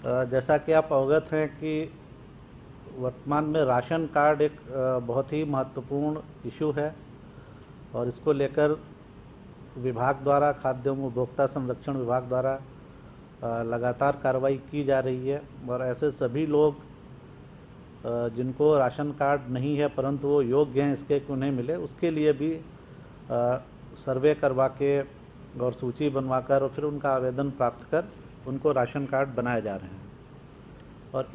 जैसा कि आप अवगत हैं कि वर्तमान में राशन कार्ड एक बहुत ही महत्वपूर्ण इशू है और इसको लेकर विभाग द्वारा, खाद्य एवं उपभोक्ता संरक्षण विभाग द्वारा लगातार कार्रवाई की जा रही है। और ऐसे सभी लोग जिनको राशन कार्ड नहीं है परंतु वो योग्य हैं इसके कि उन्हें मिले, उसके लिए भी सर्वे करवा के और सूची बनवाकर और फिर उनका आवेदन प्राप्त कर उनको राशन कार्ड बनाए जा रहे हैं। और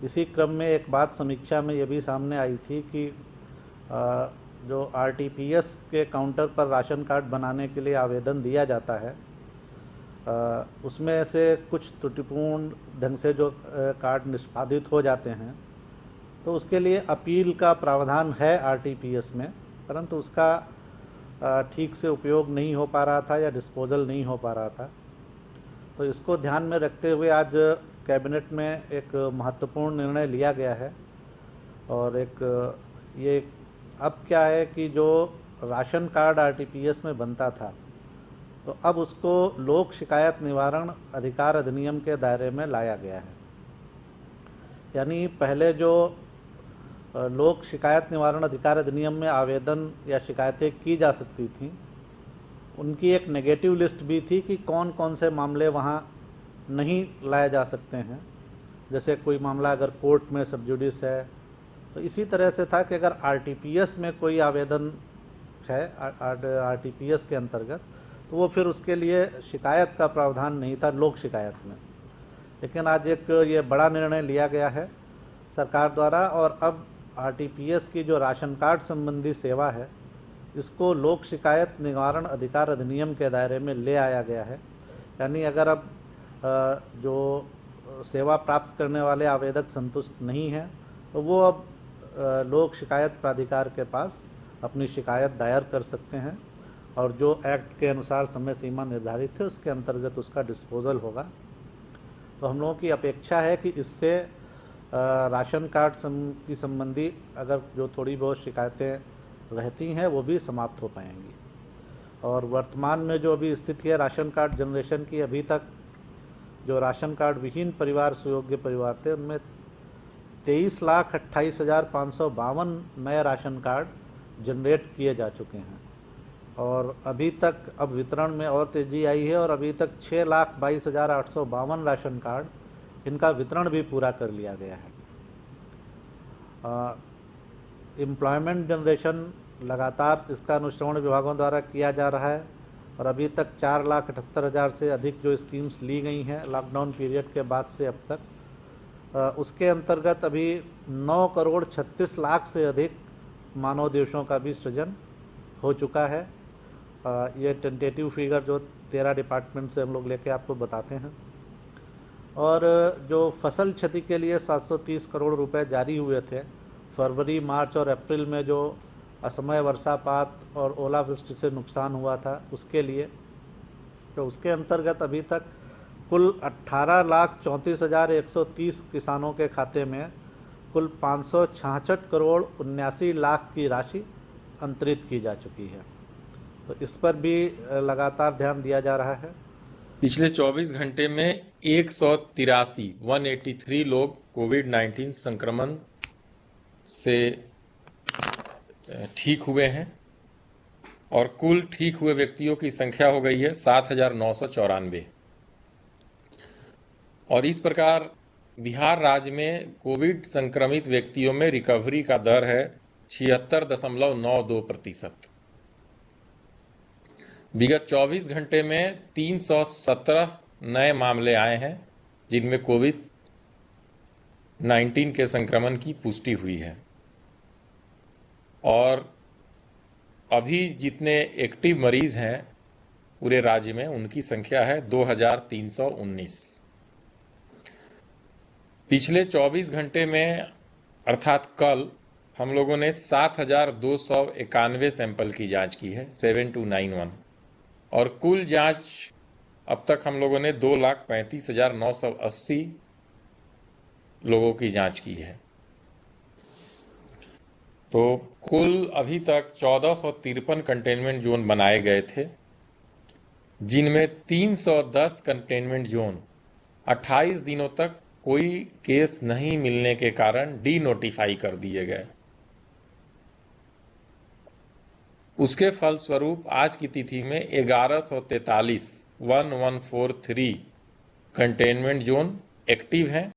इसी क्रम में एक बात समीक्षा में ये भी सामने आई थी कि जो आरटीपीएस के काउंटर पर राशन कार्ड बनाने के लिए आवेदन दिया जाता है, उसमें से कुछ त्रुटिपूर्ण ढंग से जो कार्ड निष्पादित हो जाते हैं, तो उसके लिए अपील का प्रावधान है आरटीपीएस में, परंतु उसका ठीक से उपयोग नहीं हो पा रहा था या डिस्पोजल नहीं हो पा रहा था। तो इसको ध्यान में रखते हुए आज कैबिनेट में एक महत्वपूर्ण निर्णय लिया गया है। और ये अब क्या है कि जो राशन कार्ड आरटीपीएस में बनता था, तो अब उसको लोक शिकायत निवारण अधिकार अधिनियम के दायरे में लाया गया है। यानी पहले जो लोक शिकायत निवारण अधिकार अधिनियम में आवेदन या शिकायतें की जा सकती थीं, उनकी एक नेगेटिव लिस्ट भी थी कि कौन कौन से मामले वहाँ नहीं लाए जा सकते हैं। जैसे कोई मामला अगर कोर्ट में सब जुडिस है, तो इसी तरह से था कि अगर आरटीपीएस में कोई आवेदन है आरटीपीएस के अंतर्गत, तो वो फिर उसके लिए शिकायत का प्रावधान नहीं था लोक शिकायत में। लेकिन आज एक ये बड़ा निर्णय लिया गया है सरकार द्वारा, और अब आरटीपीएस की जो राशन कार्ड संबंधी सेवा है, इसको लोक शिकायत निवारण अधिकार अधिनियम के दायरे में ले आया गया है। यानी अगर अब जो सेवा प्राप्त करने वाले आवेदक संतुष्ट नहीं हैं, तो वो अब लोक शिकायत प्राधिकार के पास अपनी शिकायत दायर कर सकते हैं, और जो एक्ट के अनुसार समय सीमा निर्धारित है उसके अंतर्गत उसका डिस्पोजल होगा। तो हम लोगों की अपेक्षा है कि इससे राशन कार्ड की संबंधी अगर जो थोड़ी बहुत शिकायतें रहती हैं वो भी समाप्त हो पाएंगी। और वर्तमान में जो अभी स्थिति है राशन कार्ड जनरेशन की, अभी तक जो राशन कार्ड विहीन परिवार सुयोग्य परिवार थे, उनमें 23,28,552 नए राशन कार्ड जनरेट किए जा चुके हैं। और अभी तक अब वितरण में और तेज़ी आई है और अभी तक 6,22,852 राशन कार्ड, इनका वितरण भी पूरा कर लिया गया है। एम्प्लॉयमेंट जनरेशन लगातार इसका अनुश्रवण विभागों द्वारा किया जा रहा है, और अभी तक 4,78,000 से अधिक जो स्कीम्स ली गई हैं लॉकडाउन पीरियड के बाद से अब तक, उसके अंतर्गत अभी 9,36,00,000 से अधिक मानव दिवसों का भी सृजन हो चुका है। ये टेंटेटिव फिगर जो 13 डिपार्टमेंट से हम लोग लेके आपको बताते हैं। और जो फसल क्षति के लिए 730 करोड़ रुपए जारी हुए थे फरवरी, मार्च और अप्रैल में, जो असमय वर्षापात और ओलावृष्टि से नुकसान हुआ था उसके लिए, तो उसके अंतर्गत अभी तक कुल 18,34,130 किसानों के खाते में कुल 566 करोड़ 79 लाख की राशि अंतरित की जा चुकी है। तो इस पर भी लगातार ध्यान दिया जा रहा है। पिछले 24 घंटे में 183 लोग कोविड-19 संक्रमण से ठीक हुए हैं, और कुल ठीक हुए व्यक्तियों की संख्या हो गई है 7,994। और इस प्रकार बिहार राज्य में कोविड संक्रमित व्यक्तियों में रिकवरी का दर है 76.92%। विगत 24 घंटे में 317 नए मामले आए हैं जिनमें कोविड-19 के संक्रमण की पुष्टि हुई है, और अभी जितने एक्टिव मरीज हैं पूरे राज्य में उनकी संख्या है 2,319। पिछले 24 घंटे में अर्थात कल हम लोगों ने 7,291 सैंपल की जांच की है, 7291, और कुल जांच अब तक हम लोगों ने 2,35,980 लोगों की जांच की है। तो कुल अभी तक 1,453 कंटेनमेंट जोन बनाए गए थे, जिनमें 310 कंटेनमेंट जोन 28 दिनों तक कोई केस नहीं मिलने के कारण डी नोटिफाई कर दिए गए। उसके फलस्वरूप आज की तिथि में 1143 कंटेनमेंट जोन एक्टिव हैं